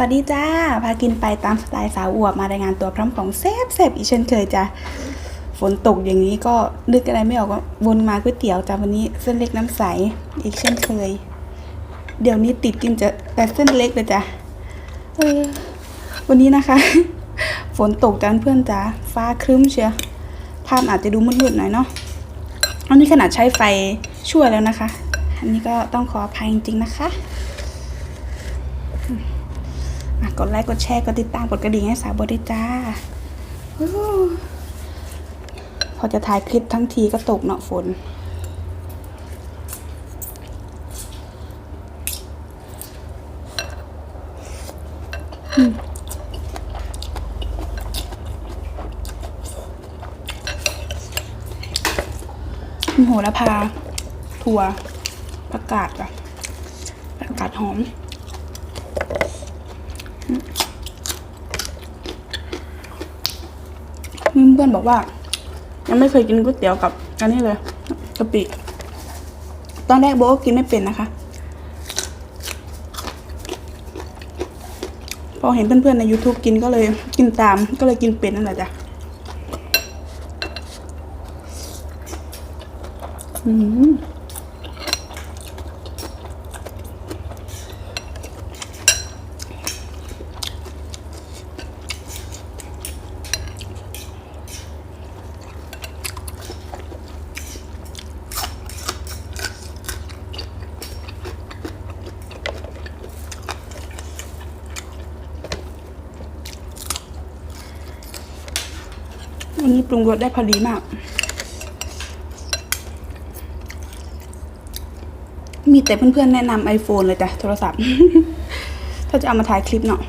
วัสดีจ้าพากินไปตามสไตล์สาวอวบมารายงานตัวพร้อมของแซ่บอีกเช่นเคยจ้ะฝนตกอย่างนี้ก็นึกอะไรไม่ออกก็วนมาก๋วยเตี๋ยวจ้าวันนี้เส้นเล็กน้ำใสอีกเช่นเคยเดี๋ยวนี้ติดกินจะแต่เส้นเล็กเลยจ้ะวันนี้นะคะ ฝนตกจ้าเพื่อนจ้าฟ้าครึ้มเชียวภาพอาจจะดูมืดๆหน่อยเนาะอันนี้ขนาดใช้ไฟช่วยแล้วนะคะอันนี้ก็ต้องขออภัยจริงๆนะคะกดไลค์กดแชร์กดติดตามกดกระดิ่งให้สาวบได้วยจ้าพอจะถ่ายคลิปทั้งทีก็ตกเนาะฝนโหระพาถั่วประกาศอะประกาศหอมเพื่อนบอกว่ายังไม่เคยกินก๋วยเตี๋ยวกับอันนี้เลยกะปิตอนแรกโบก็กินไม่เป็นนะคะพอเห็นเพื่อนๆใน YouTube กินก็เลยกินตามก็เลยกินเป็นนั่นแหละจ้ะวันนี้ปรุงรสได้พอดีมากมีแต่เพื่อนๆแนะนำ iPhone เลยจ้ะโทรศัพท์ ถ้าจะเอามาถ่ายคลิปเนาะ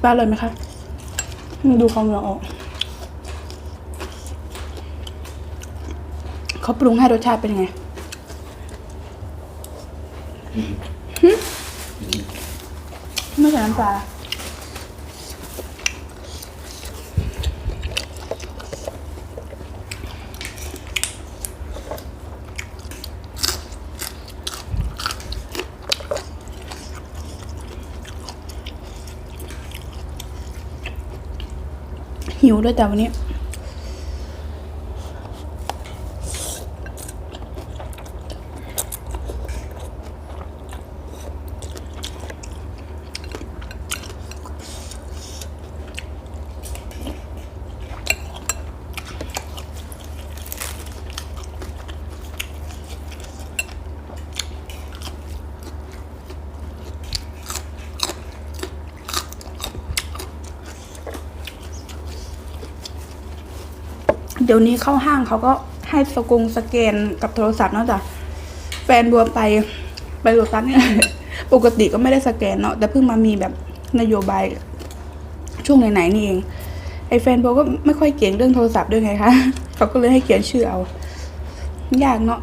ป้าเลยไหมคะดูความเหนียวออกเขาปรุงให้รสชาติเป็นยังไงไม่ใส่น้ำปลาหิวด้วยแต่วันนี้เดี๋ยวนี้เข้าห้างเขาก็ให้สแกนกับโทรศัพท์เนาะจ้ะแฟนบัวไปโลตัสเนี่ย ปกติก็ไม่ได้สแกนเนาะแต่เพิ่งมามีแบบนโยบายช่วงไหนๆนี่เองไอแฟนบัวก็ไม่ค่อยเก่งเรื่องโทรศัพท์ด้วยไงคะ เขาก็เลยให้เขียนชื่อเอายากเนาะ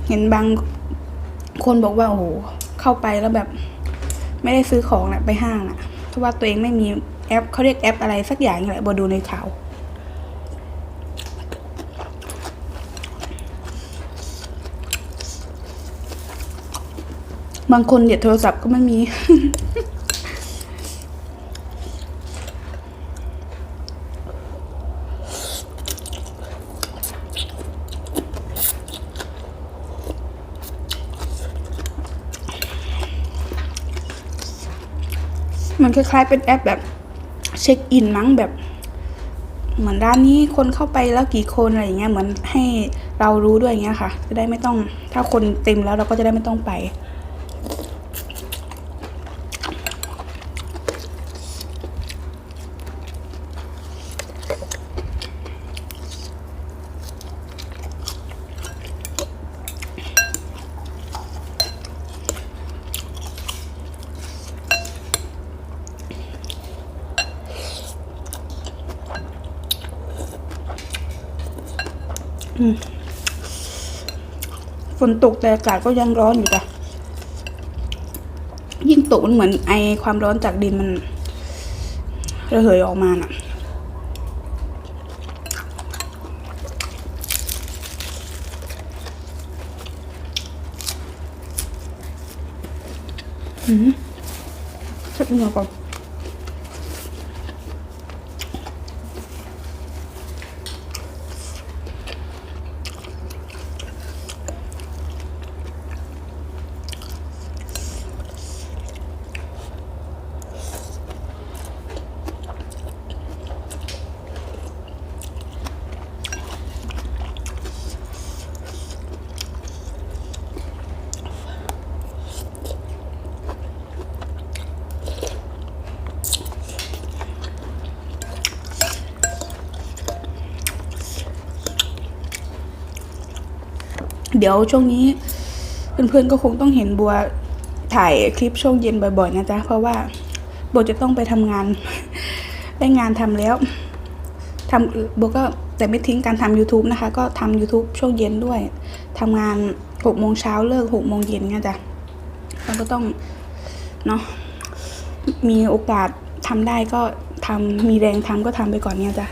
เห็นบางคนบอกว่าโอ้โหเข้าไปแล้วแบบไม่ได้ซื้อของนะไปห้างอะเพราะว่าตัวเองไม่มีแอปเขาเรียกแอปอะไรสักอย่างนี่แหละบัวดูในข่าว บางคนเน็ตโทรศัพท์ก็ไม่มี มันคล้ายๆเป็นแอปแบบเช็คอินมั้งแบบ เหมือนร้านนี้คนเข้าไปแล้วกี่คนอะไรอย่างเงี้ยเหมือนให้เรารู้ด้วยอย่างเงี้ยค่ะจะได้ไม่ต้องถ้าคนเต็มแล้วเราก็จะได้ไม่ต้องไปฝนตกแต่อากาศก็ยังร้อนอยู่จ้ะยิ่งตกมันเหมือนไอความร้อนจากดินมันระเหยออกมาน่ะเช็ดเหงื่อก่อนเดี๋ยวช่วงนี้เพื่อนๆก็คงต้องเห็นบัวถ่ายคลิปช่วงเย็นบ่อยๆนะจ๊ะเพราะว่าบัวจะต้องไปทำงาน ได้งานทำแล้วบัวก็แต่ไม่ทิ้งการทำ YouTube นะคะก็ทำ YouTube ช่วงเย็นด้วยทำงาน6 โมงเช้าเลิก6 โมงเย็นไงจ๊ะเราก็ต้องเนาะมีโอกาสทำได้ก็ทำมีแรงทำก็ทำไปก่อนเนี่ยจ้ะ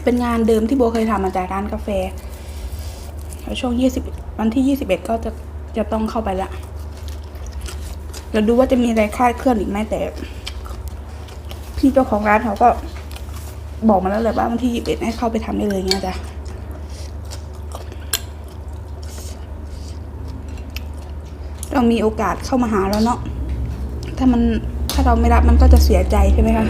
เป็นงานเดิมที่โบเคยทำมาจากร้านกาแฟแล้วช่วงวันที่21ก็จะต้องเข้าไปละเดี๋ยวดูว่าจะมีอะไรคลาดเคลื่อนอีกไหมแต่พี่เจ้าของร้านเขาก็บอกมาแล้วเลยว่าวันที่21ให้เข้าไปทำได้เลยเงี้ยจ้ะเรามีโอกาสเข้ามาหาแล้วเนาะถ้าเราไม่รับมันก็จะเสียใจใช่ไหมคะ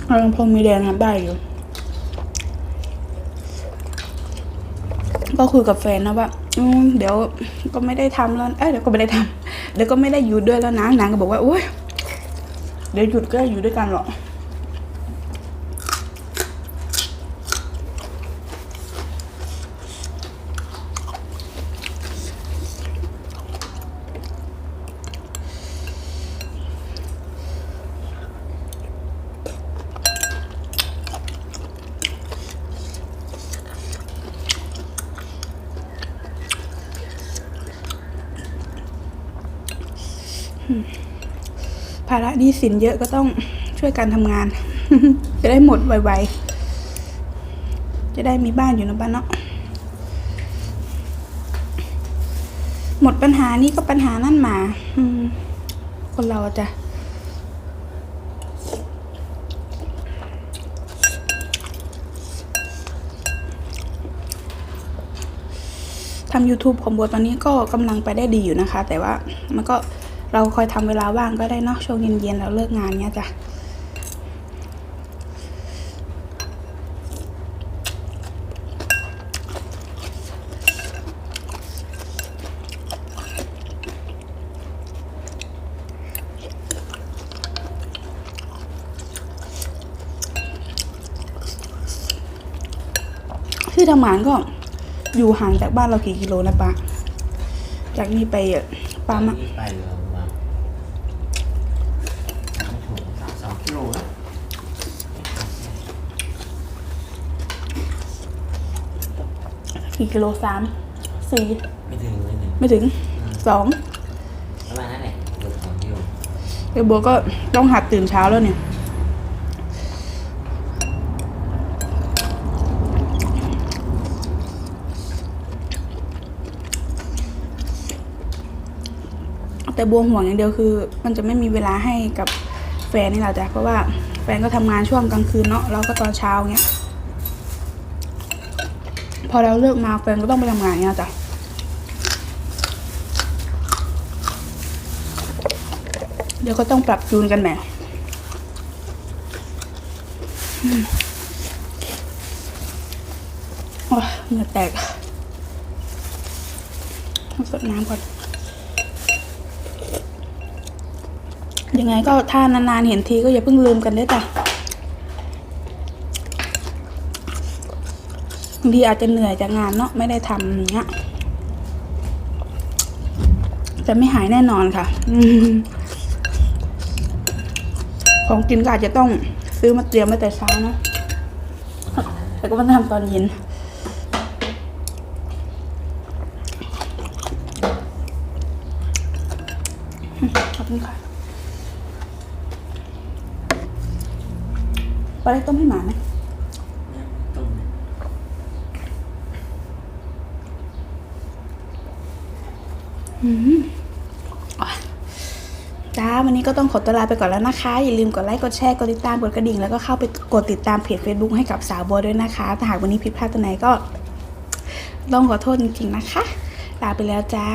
เรายังพอมีแรงทำได้อยู่ก็คุยกับแฟนนะว่าเดี๋ยวก็ไม่ได้ทำแล้วเดี๋ยวก็ไม่ได้ทำเดี๋ยวก็ไม่ได้อยู่ด้วยแล้วนะนางก็บอกว่าโอ๊ยเดี๋ยวหยุดก็อยู่ด้วยกันหรอกภาระหนี้สินเยอะก็ต้องช่วยกันทำงาน จะได้หมดไวๆจะได้มีบ้านอยู่นะบ้านเนาะหมดปัญหานี้ก็ปัญหานั่นมาคนเราจะทำ YouTube ของบัวตอนนี้ก็กำลังไปได้ดีอยู่นะคะแต่ว่ามันก็เราคอยทำเวลาว่างก็ได้เนาะช่วงเย็นๆเราเลิกงานเนี้ยจ้ะที่ทำงานก็อยู่ห่างจากบ้านเรากี่กิโลนะปะจากนี้ไปปั๊มอะไปเลยมา2 กิโลนะ กี่กิโล4 ไม่ถึง ไม่ถึง2 ประมาณนั้นแหละเกือบ2 กิโล เดี๋ยวบัวก็ต้องหัดตื่นเช้าแล้วเนี่ยแต่บัวห่วงอย่างเดียวคือ มันจะไม่มีเวลาให้กับแฟนนี่แหละจ้ะเพราะว่าแฟนก็ทำงานช่วงกลางคืนเนาะเราก็ตอนเช้าเงี้ยพอเราเลิกมาแฟนก็ต้องไปทำงานเงี้ยจ้ะเดี๋ยวก็ต้องปรับจูนกันใหม่โอ้ยเหงื่อแตกสดน้ำก่อนยังไงก็ถ้านานๆเห็นทีก็อย่าเพิ่งลืมกันด้วยจ้ะบางทีอาจจะเหนื่อยจากงานเนาะไม่ได้ทำอย่างเงี้ยแต่ไม่หายแน่นอนค่ะของกินก็อาจจะต้องซื้อมาเตรียมไว้แต่เช้าเนาะแต่ก็มาทำตอนเย็นขอบคุณค่ะปลาเล็กต้มให้หมาไหมต้มจ้าวันนี้ก็ต้องขอตัวลาไปก่อนแล้วนะคะอย่าลืมกดไลค์กดแชร์กดติดตามกดกระดิ่งแล้วก็เข้าไปกดติดตามเพจ Facebook ให้กับสาวบัวด้วยนะคะถ้าหากวันนี้ผิดพลาดตรงไหนก็ต้องขอโทษจริงๆนะคะลาไปแล้วจ้า